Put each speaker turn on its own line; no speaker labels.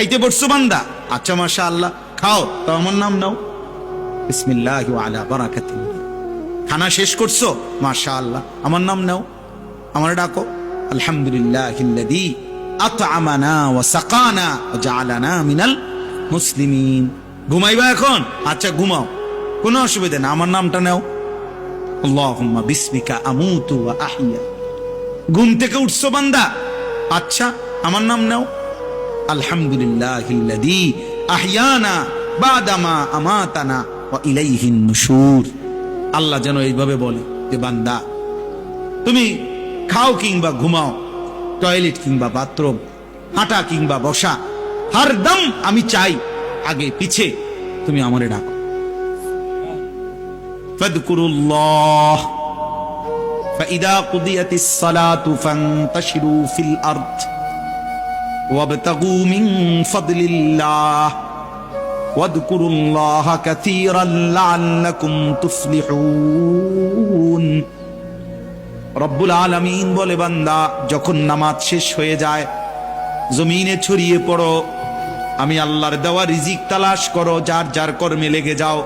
খাইতে বসছো বান্দা, আচ্ছা মাশাআল্লাহ খাও, তো আমার নাম নাও, বিসমিল্লাহি ওয়া আলা বারাকাতিল্লাহ। খানা শেষ করছো, মাশাআল্লাহ আমার নাম নাও, আমার ডাকো, আলহামদুলিল্লাহিল্লাযী আত'আমানা ওয়া সাকানা ওয়া জাআলানা মিনাল মুসলিমিন। ঘুমাইবা এখন, আচ্ছা ঘুমাও, কোনো অসুবিধা না, আমার নামটা নাও, আল্লাহুম্মা বিসমিকা আমুতু ওয়া আহইয়া। ঘুম থেকে উঠছো বান্দা, আচ্ছা আমার নাম নাও, আলহামদুলিল্লাহিল্লাযী আহইয়ানা বাদামা আমাতানা ওয়া ইলাইহিন নুশুর। আল্লাহ যেন এইভাবে বলে যে বান্দা তুমি খাও কিংবা ঘুমাও, টয়লেট কিংবা বাথরুম, হাঁটা কিংবা বসা, হরদম আমি চাই আগে পিছে তুমি আমারে ডাকো। ফাযকুরুল্লাহ ফাইদা কুদিয়াতিস সালাতু ফান্তাশিরু ফিল আরদ ওয়াবতাগু মিন ফাদলিল্লাহ ওয়াযকুরুল্লাহা কাসীরান লাআল্লাকুম তুফলিহুন। রব্বুল আলামিন বলে বান্দা যখন নামাজ শেষ হয়ে যায় জমিনে ছড়িয়ে পড়ো, আমি আল্লাহর দেওয়া রিজিক তালাশ করো, যার যার কর্মে লেগে যাও।